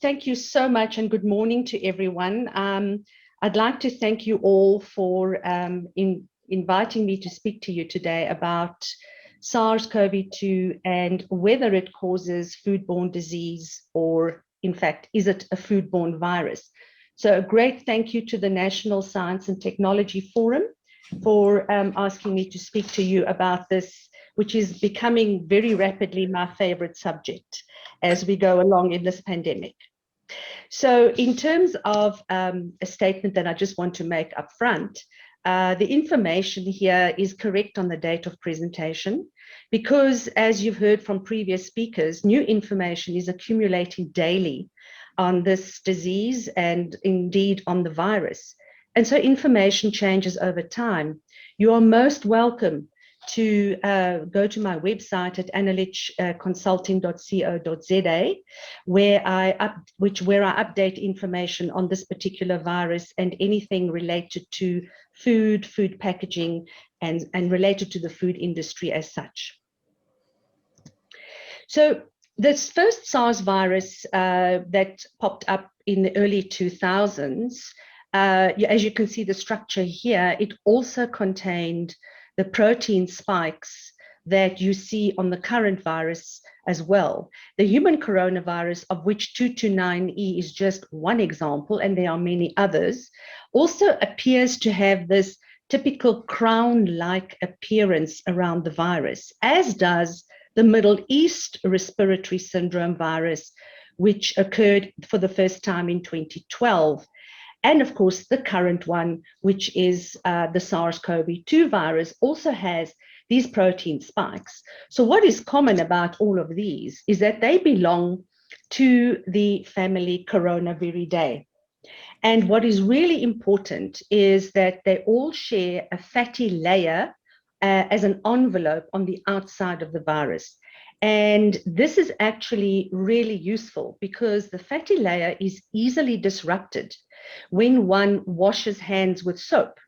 thank you so much and good morning to everyone. I'd like to thank you all for inviting me to speak to you today about SARS-CoV-2 and whether it causes foodborne disease or, in fact, is it a foodborne virus? So a great thank you to the National Science and Technology Forum for asking me to speak to you about this, which is becoming very rapidly my favorite subject as we go along in this pandemic. So in terms of a statement that I just want to make up front, the information here is correct on the date of presentation, because as you've heard from previous speakers, new information is accumulating daily on this disease and indeed on the virus. And so information changes over time. You are most welcome to go to my website at anelichconsulting.co.za, where I update information on this particular virus and anything related to food packaging, and related to the food industry as such. So this first SARS virus that popped up in the early 2000s, as you can see the structure here, it also contained the protein spikes that you see on the current virus as well. The human coronavirus, of which 229E is just one example, and there are many others, also appears to have this typical crown-like appearance around the virus, as does the Middle East respiratory syndrome virus, which occurred for the first time in 2012. And of course, the current one, which is the SARS-CoV-2 virus, also has these protein spikes. So what is common about all of these is that they belong to the family Coronaviridae. And what is really important is that they all share a fatty layer as an envelope on the outside of the virus. And this is actually really useful because the fatty layer is easily disrupted when one washes hands with soap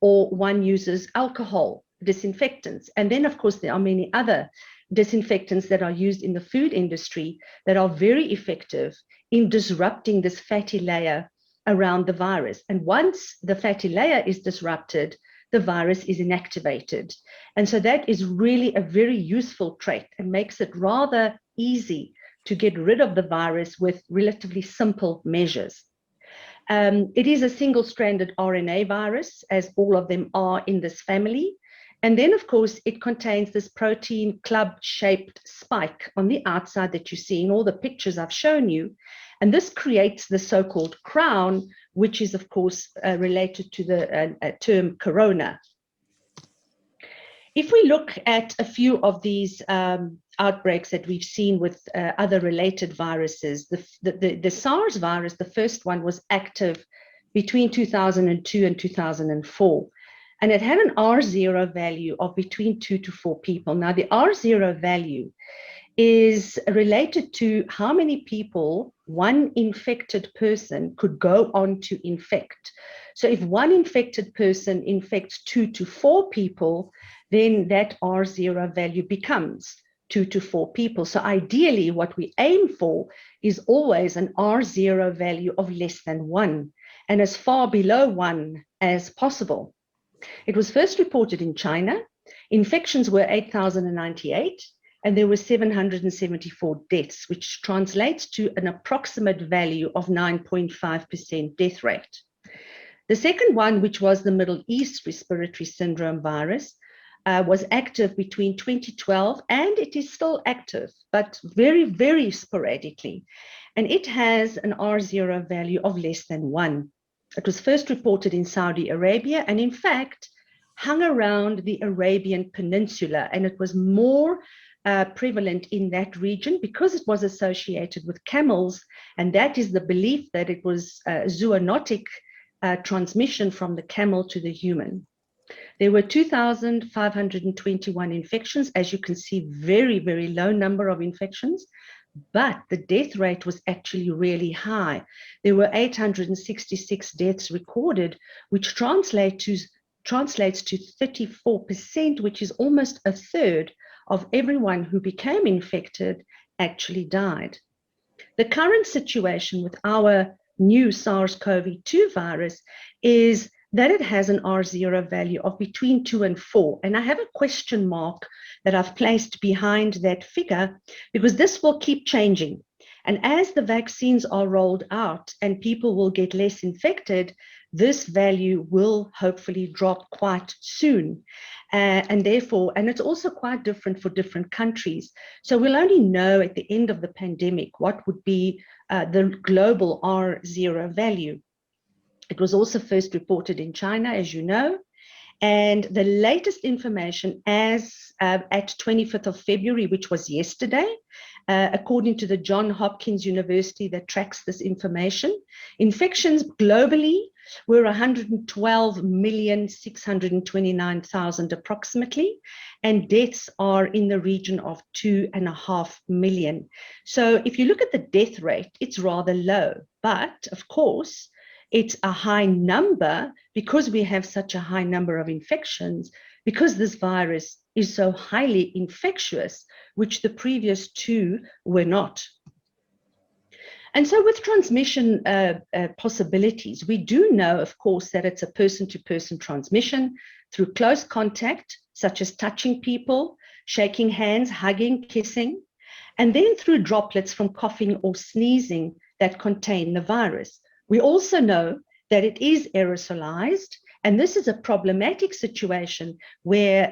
or one uses alcohol, disinfectants. And then, of course, there are many other disinfectants that are used in the food industry that are very effective in disrupting this fatty layer around the virus. And once the fatty layer is disrupted, the virus is inactivated. And so that is really a very useful trait and makes it rather easy to get rid of the virus with relatively simple measures. It is a single-stranded RNA virus, as all of them are in this family. And then, of course, it contains this protein club-shaped spike on the outside that you see in all the pictures I've shown you. And this creates the so-called crown, which is, of course, related to the term corona. If we look at a few of these outbreaks that we've seen with other related viruses, the SARS virus, the first one, was active between 2002 and 2004. And it had an R0 value of between 2 to 4 people. Now, the R0 value is related to how many people one infected person could go on to infect. So if one infected person infects 2 to 4 people, then that R0 value becomes 2 to 4 people. So ideally, what we aim for is always an R0 value of less than 1 and as far below 1 as possible. It was first reported in China. Infections were 8,098, and there were 774 deaths, which translates to an approximate value of 9.5% death rate. The second one, which was the Middle East respiratory syndrome virus, was active between 2012, and it is still active, but very, very sporadically. And it has an R0 value of less than 1. It was first reported in Saudi Arabia, and in fact, hung around the Arabian Peninsula, and it was more prevalent in that region because it was associated with camels, and that is the belief that it was zoonotic transmission from the camel to the human. There were 2,521 infections. As you can see, very, very low number of infections, but the death rate was actually really high. There were 866 deaths recorded, which translates to 34%, which is almost a third of everyone who became infected actually died. The current situation with our new SARS-CoV-2 virus is that it has an R0 value of between 2 and 4. And I have a question mark that I've placed behind that figure because this will keep changing. And as the vaccines are rolled out and people will get less infected, this value will hopefully drop quite soon. And it's also quite different for different countries. So we'll only know at the end of the pandemic what would be the global R0 value. It was also first reported in China, as you know. And the latest information as at 25th of February, which was yesterday, according to the Johns Hopkins University that tracks this information, infections globally were 112,629,000 approximately, and deaths are in the region of 2.5 million. So if you look at the death rate, it's rather low, but of course, it's a high number because we have such a high number of infections, because this virus is so highly infectious, which the previous two were not. And so with transmission possibilities, we do know, of course, that it's a person-to-person transmission through close contact, such as touching people, shaking hands, hugging, kissing, and then through droplets from coughing or sneezing that contain the virus. We also know that it is aerosolized, and this is a problematic situation where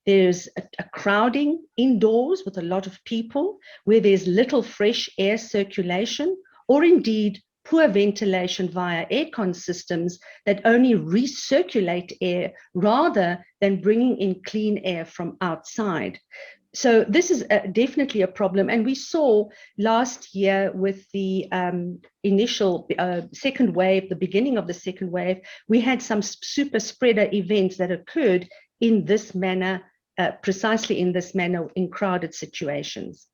there's a crowding indoors with a lot of people, where there's little fresh air circulation, or indeed poor ventilation via aircon systems that only recirculate air rather than bringing in clean air from outside. So this is definitely a problem. And we saw last year with the initial second wave, the beginning of the second wave, we had some super spreader events that occurred in this manner, precisely in this manner in crowded situations.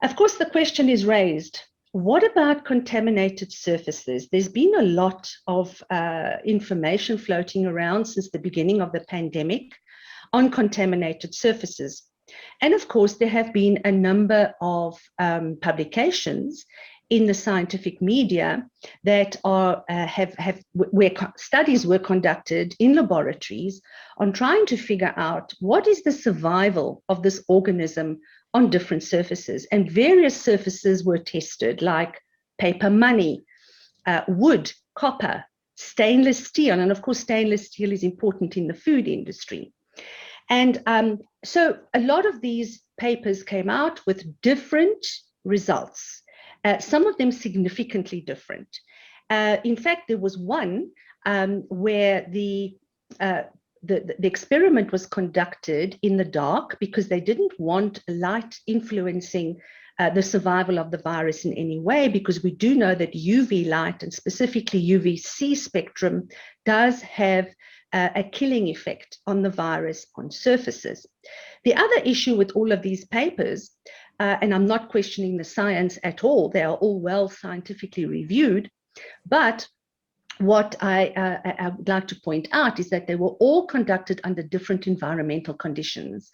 Of course, the question is raised, what about contaminated surfaces? There's been a lot of information floating around since the beginning of the pandemic on contaminated surfaces. And of course, there have been a number of publications in the scientific media that are where studies were conducted in laboratories on trying to figure out what is the survival of this organism on different surfaces. And various surfaces were tested, like paper money, wood, copper, stainless steel. And of course, stainless steel is important in the food industry. And so a lot of these papers came out with different results, some of them significantly different. In fact, there was one where the experiment was conducted in the dark because they didn't want light influencing the survival of the virus in any way, because we do know that UV light, and specifically UVC spectrum, does have a killing effect on the virus on surfaces. The other issue with all of these papers, and I'm not questioning the science at all, they are all well scientifically reviewed, but what I would like to point out is that they were all conducted under different environmental conditions,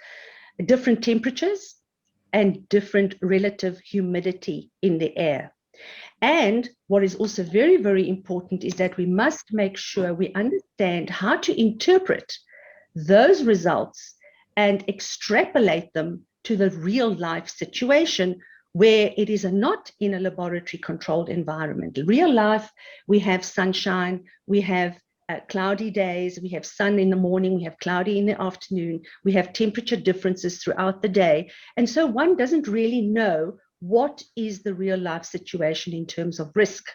different temperatures, and different relative humidity in the air. And what is also very, very important is that we must make sure we understand how to interpret those results and extrapolate them to the real life situation where it is not in a laboratory controlled environment. In real life, we have sunshine, we have cloudy days, we have sun in the morning, we have cloudy in the afternoon, we have temperature differences throughout the day. And so one doesn't really know what is the real life situation in terms of risk.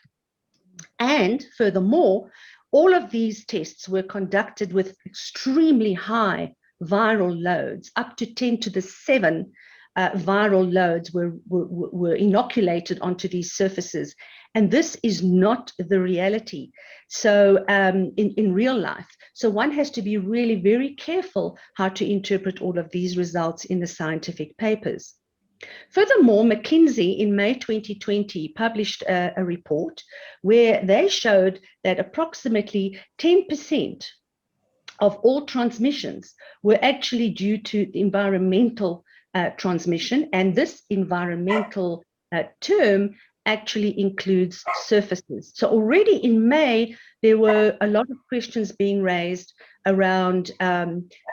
And furthermore, all of these tests were conducted with extremely high viral loads, up to 10 to the 7 viral loads were inoculated onto these surfaces. And this is not the reality. So in real life, so one has to be really very careful how to interpret all of these results in the scientific papers. Furthermore, McKinsey in May 2020 published a report where they showed that approximately 10% of all transmissions were actually due to environmental transmission, and this environmental term actually includes surfaces. So already in May, there were a lot of questions being raised around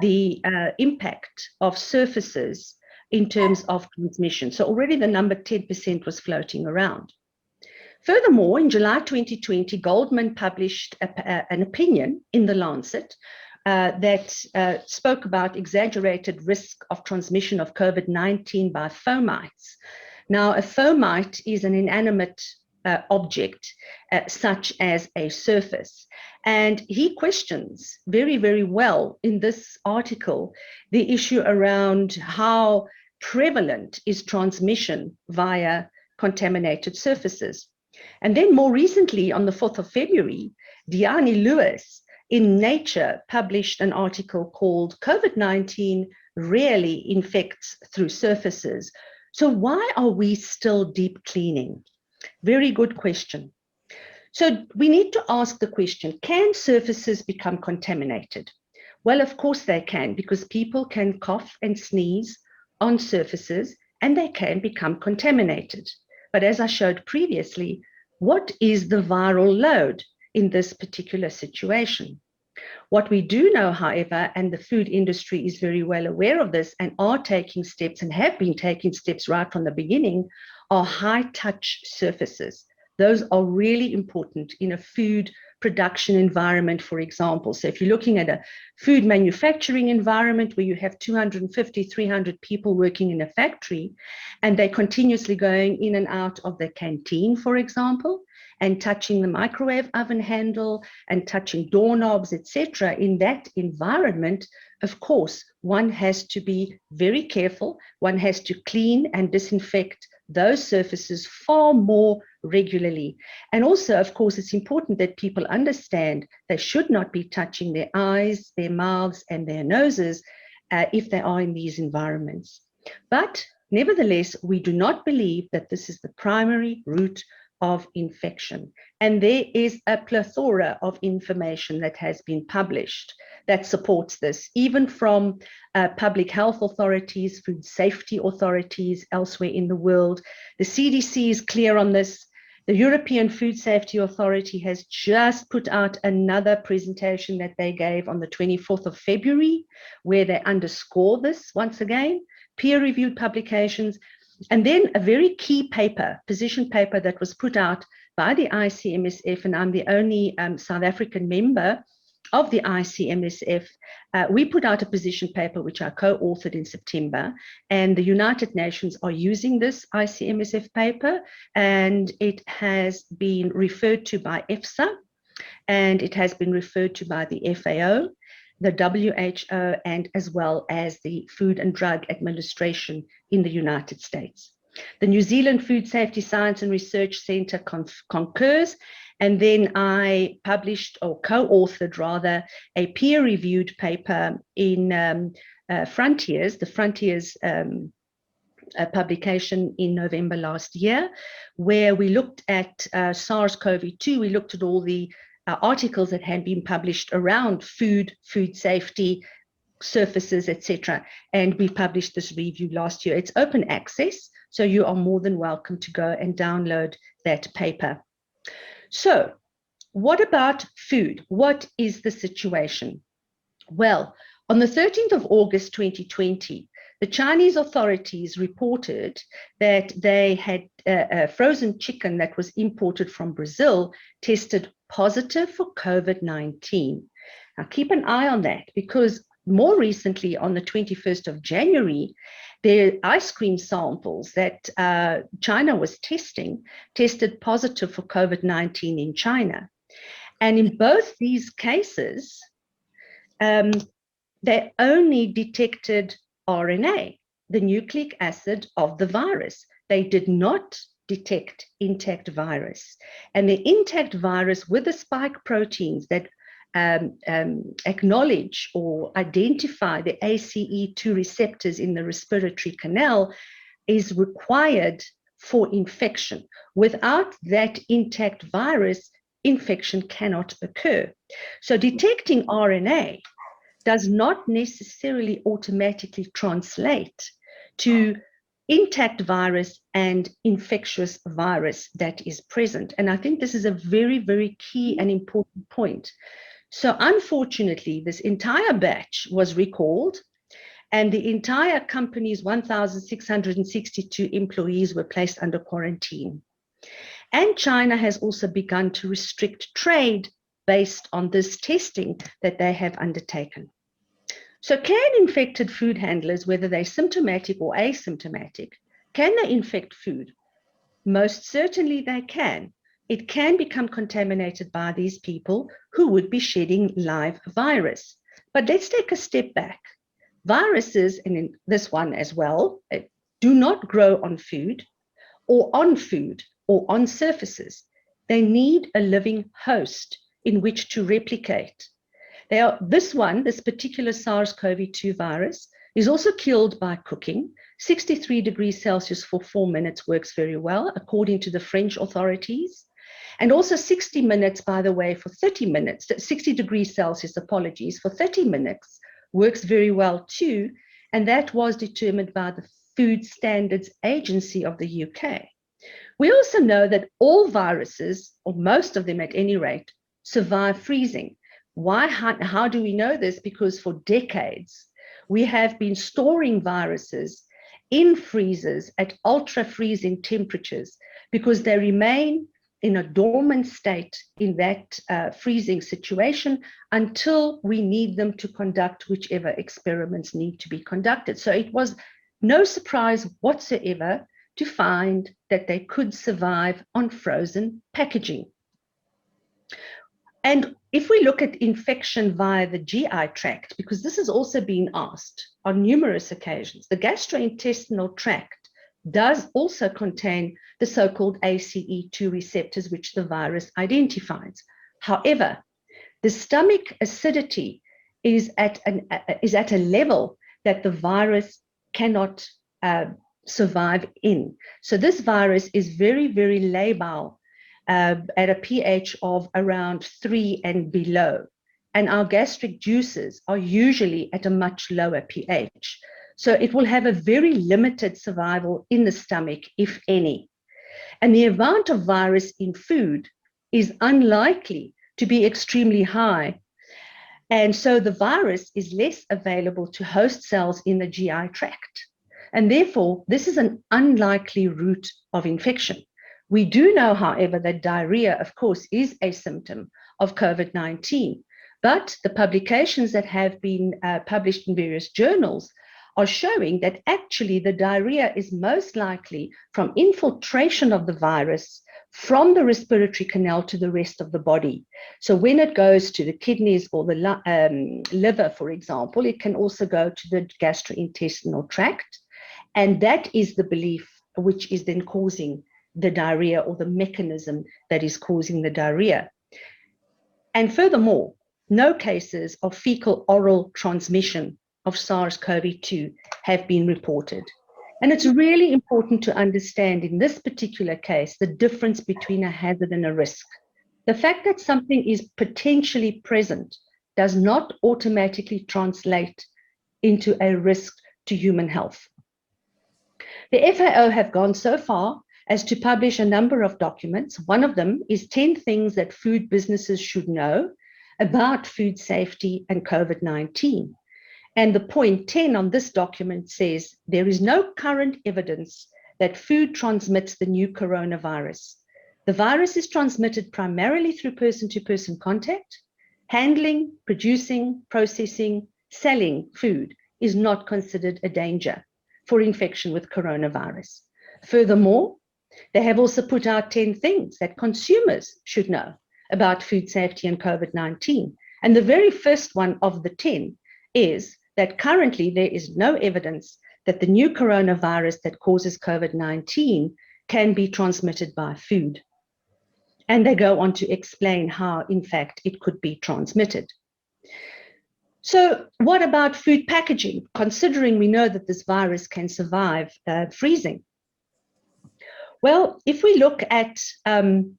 the impact of surfaces in terms of transmission. So already the number 10% was floating around. Furthermore, in July 2020, Goldman published an opinion in The Lancet that spoke about exaggerated risk of transmission of COVID-19 by fomites. Now, a fomite is an inanimate object, such as a surface. And he questions very, very well in this article the issue around how prevalent is transmission via contaminated surfaces. And then more recently, on the 4th of February, Diane Lewis in Nature published an article called COVID-19 Rarely Infects Through Surfaces. So why are we still deep cleaning? Very good question. So we need to ask the question, can surfaces become contaminated? Well, of course they can, because people can cough and sneeze on surfaces and they can become contaminated. But as I showed previously, what is the viral load in this particular situation? What we do know, however, and the food industry is very well aware of this and are taking steps and have been taking steps right from the beginning, are high-touch surfaces. Those are really important in a food production environment, for example. So if you're looking at a food manufacturing environment where you have 250, 300 people working in a factory, and they're continuously going in and out of the canteen, for example, and touching the microwave oven handle and touching doorknobs, etc. In that environment, of course, one has to be very careful. One has to clean and disinfect those surfaces far more regularly. And also, of course, it's important that people understand they should not be touching their eyes, their mouths, and their noses if they are in these environments. But nevertheless, we do not believe that this is the primary route of infection. And there is a plethora of information that has been published that supports this, even from public health authorities, food safety authorities elsewhere in the world. The CDC is clear on this. The European Food Safety Authority has just put out another presentation that they gave on the 24th of February, where they underscore this once again, peer-reviewed publications. And then a very key paper, position paper that was put out by the ICMSF, and I'm the only South African member of the ICMSF. We put out a position paper which I co-authored in September, and the United Nations are using this ICMSF paper, and it has been referred to by EFSA, and it has been referred to by the FAO, the WHO, and as well as the Food and Drug Administration in the United States. The New Zealand Food Safety Science and Research Centre concurs, and then I published, or co-authored rather, a peer-reviewed paper in Frontiers, the Frontiers publication in November last year, where we looked at SARS-CoV-2. We looked at all the articles that had been published around food safety, surfaces, etc. And we published this review last year. It's open access, so you are more than welcome to go and download that paper. So what about food? What is the situation? Well, on the 13th of August 2020, the Chinese authorities reported that they had a frozen chicken that was imported from Brazil tested positive for COVID-19. Now keep an eye on that, because more recently, on the 21st of January, the ice cream samples that China was tested positive for COVID-19 in China. And in both these cases, they only detected RNA, the nucleic acid of the virus. They did not detect intact virus. And the intact virus with the spike proteins that acknowledge or identify the ACE2 receptors in the respiratory canal is required for infection. Without that intact virus, infection cannot occur. So detecting RNA does not necessarily automatically translate to intact virus and infectious virus that is present. And I think this is a very, very key and important point. So unfortunately, this entire batch was recalled, and the entire company's 1,662 employees were placed under quarantine. And China has also begun to restrict trade based on this testing that they have undertaken. So can infected food handlers, whether they're symptomatic or asymptomatic, can they infect food? Most certainly they can. It can become contaminated by these people who would be shedding live virus. But let's take a step back. Viruses, and in this one as well, do not grow on food or on surfaces. They need a living host in which to replicate. This particular SARS-CoV-2 virus is also killed by cooking. 63 degrees Celsius for 4 minutes works very well, according to the French authorities. And also 60 minutes, by the way, for 30 minutes, 60 degrees Celsius, apologies, for 30 minutes works very well too. And that was determined by the Food Standards Agency of the UK. We also know that all viruses, or most of them at any rate, survive freezing. Why? How do we know this? Because for decades, we have been storing viruses in freezers at ultra-freezing temperatures because they remain in a dormant state in that freezing situation until we need them to conduct whichever experiments need to be conducted. So it was no surprise whatsoever to find that they could survive on frozen packaging. And if we look at infection via the GI tract, because this has also been asked on numerous occasions, the gastrointestinal tract does also contain the so-called ACE2 receptors, which the virus identifies. However, the stomach acidity is at a level that the virus cannot survive in. So this virus is very, very labile at a pH of around 3 and below. And our gastric juices are usually at a much lower pH. So it will have a very limited survival in the stomach, if any. And the amount of virus in food is unlikely to be extremely high. And so the virus is less available to host cells in the GI tract. And therefore, this is an unlikely route of infection. We do know, however, that diarrhea, of course, is a symptom of COVID-19. But the publications that have been published in various journals are showing that actually the diarrhea is most likely from infiltration of the virus from the respiratory canal to the rest of the body. So when it goes to the kidneys or the liver, for example, it can also go to the gastrointestinal tract. And that is the belief which is then causing the diarrhea, or the mechanism that is causing the diarrhea. And furthermore, no cases of fecal oral transmission of SARS-CoV-2 have been reported. And it's really important to understand in this particular case the difference between a hazard and a risk. The fact that something is potentially present does not automatically translate into a risk to human health. The FAO have gone so far as to publish a number of documents. One of them is 10 things that food businesses should know about food safety and COVID-19. And the point 10 on this document says there is no current evidence that food transmits the new coronavirus. The virus is transmitted primarily through person-to-person contact. Handling, producing, processing, selling food is not considered a danger for infection with coronavirus. Furthermore, they have also put out 10 things that consumers should know about food safety and COVID-19. And the very first one of the 10 is that currently there is no evidence that the new coronavirus that causes COVID-19 can be transmitted by food. And they go on to explain how, in fact, it could be transmitted. So what about food packaging, considering we know that this virus can survive freezing? Well, if we look at the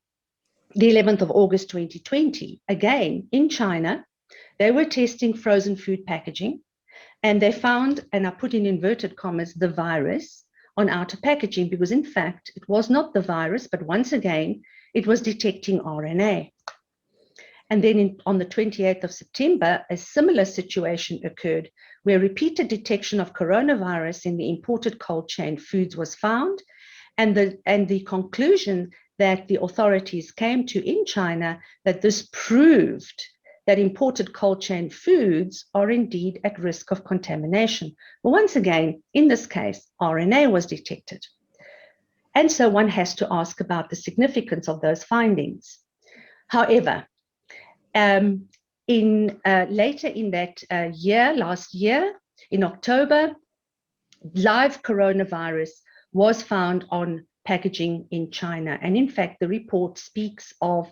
11th of August 2020, again, in China, they were testing frozen food packaging, and they found, and I put in inverted commas, the virus on outer packaging because, in fact, it was not the virus, but once again, it was detecting RNA. And then on the 28th of September, a similar situation occurred where repeated detection of coronavirus in the imported cold chain foods was found. And the conclusion that the authorities came to in China that this proved that imported cold chain foods are indeed at risk of contamination. But once again, in this case, RNA was detected. And so one has to ask about the significance of those findings. However, later in that year, last year, in October, live coronavirus was found on packaging in China. And in fact, the report speaks of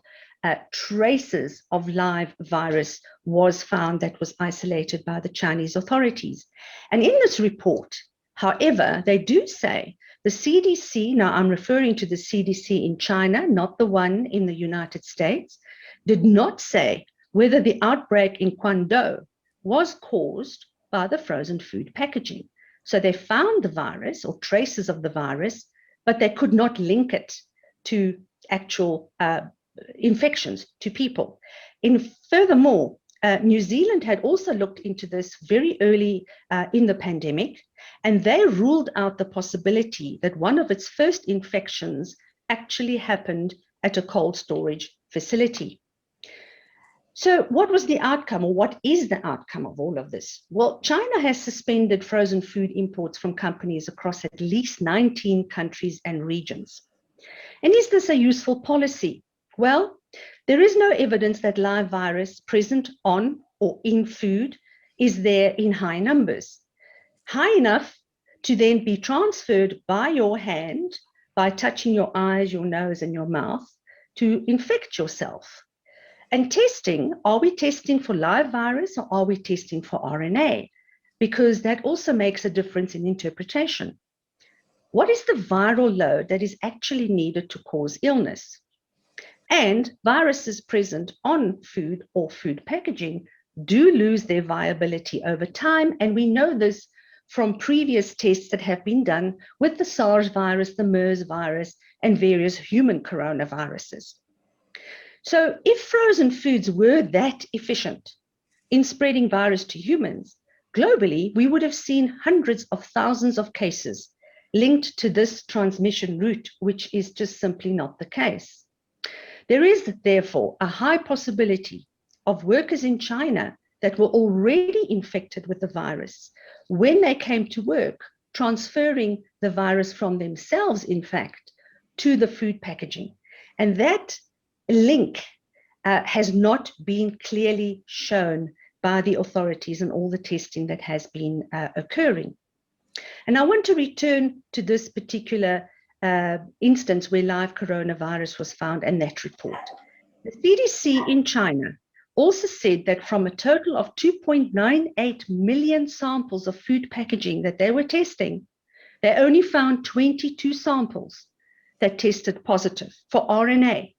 traces of live virus was found that was isolated by the Chinese authorities. And in this report, however, they do say the CDC, now I'm referring to the CDC in China, not the one in the United States, did not say whether the outbreak in Guangdong was caused by the frozen food packaging. So they found the virus or traces of the virus, but they could not link it to actual infections to people. Furthermore, New Zealand had also looked into this very early in the pandemic, and they ruled out the possibility that one of its first infections actually happened at a cold storage facility. So what was the outcome, or what is the outcome of all of this? Well, China has suspended frozen food imports from companies across at least 19 countries and regions. And is this a useful policy? Well, there is no evidence that live virus present on or in food is there in high numbers, high enough to then be transferred by your hand, by touching your eyes, your nose, and your mouth, to infect yourself. And testing, are we testing for live virus or are we testing for RNA? Because that also makes a difference in interpretation. What is the viral load that is actually needed to cause illness? And viruses present on food or food packaging do lose their viability over time. And we know this from previous tests that have been done with the Sars virus, the MERS virus, and various human coronaviruses. So if frozen foods were that efficient in spreading virus to humans, globally, we would have seen hundreds of thousands of cases linked to this transmission route, which is just simply not the case. There is, therefore, a high possibility of workers in China that were already infected with the virus when they came to work, transferring the virus from themselves, in fact, to the food packaging. And that link has not been clearly shown by the authorities and all the testing that has been occurring. And I want to return to this particular instance where live coronavirus was found and that report. The CDC in China also said that from a total of 2.98 million samples of food packaging that they were testing, they only found 22 samples that tested positive for RNA.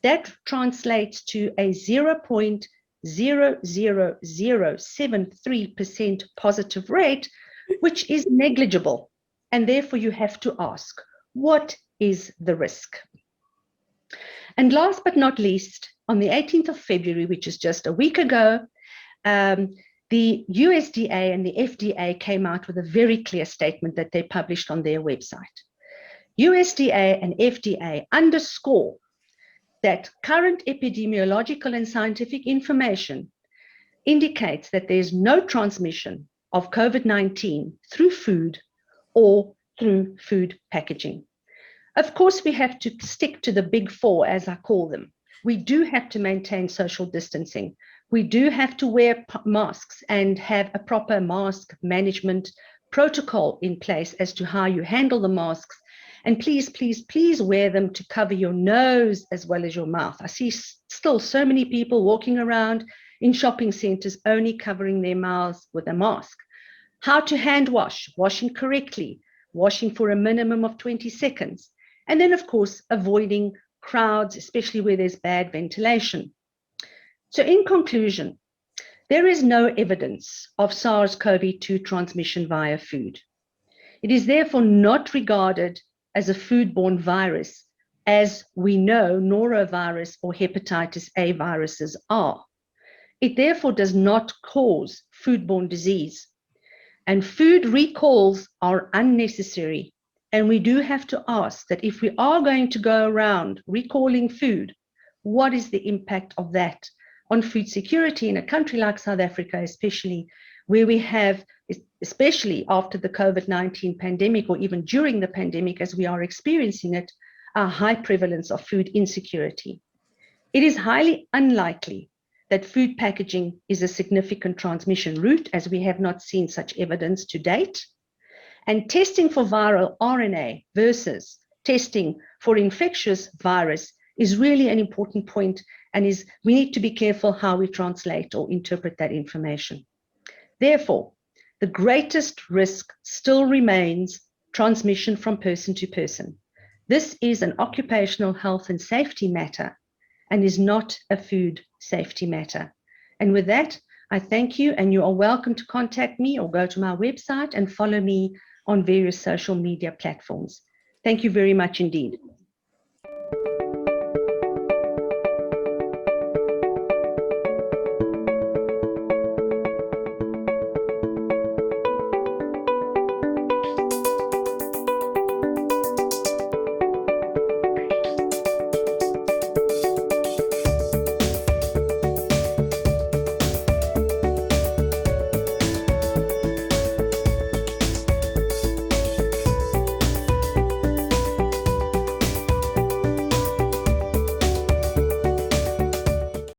That translates to a 0.00073% positive rate, which is negligible. And therefore you have to ask, what is the risk? And last but not least, on the 18th of February, which is just a week ago, the USDA and the FDA came out with a very clear statement that they published on their website. USDA and FDA underscore that current epidemiological and scientific information indicates that there's no transmission of COVID-19 through food or through food packaging. Of course, we have to stick to the big four, as I call them. We do have to maintain social distancing. We do have to wear masks and have a proper mask management protocol in place as to how you handle the masks. And please, please, please wear them to cover your nose as well as your mouth. I see still so many people walking around in shopping centers only covering their mouths with a mask. How to hand wash, washing correctly, washing for a minimum of 20 seconds. And then, of course, avoiding crowds, especially where there's bad ventilation. So in conclusion, there is no evidence of SARS-CoV-2 transmission via food. It is therefore not regarded as a foodborne virus, as we know norovirus or hepatitis A viruses are. It therefore does not cause foodborne disease. And food recalls are unnecessary. And we do have to ask that if we are going to go around recalling food, what is the impact of that on food security in a country like South Africa, especially where we have, especially after the COVID-19 pandemic, or even during the pandemic as we are experiencing it, a high prevalence of food insecurity. It is highly unlikely that food packaging is a significant transmission route, as we have not seen such evidence to date. And testing for viral RNA versus testing for infectious virus is really an important point, and we need to be careful how we translate or interpret that information. Therefore, the greatest risk still remains transmission from person to person. This is an occupational health and safety matter and is not a food safety matter. And with that, I thank you, and you are welcome to contact me or go to my website and follow me on various social media platforms. Thank you very much indeed.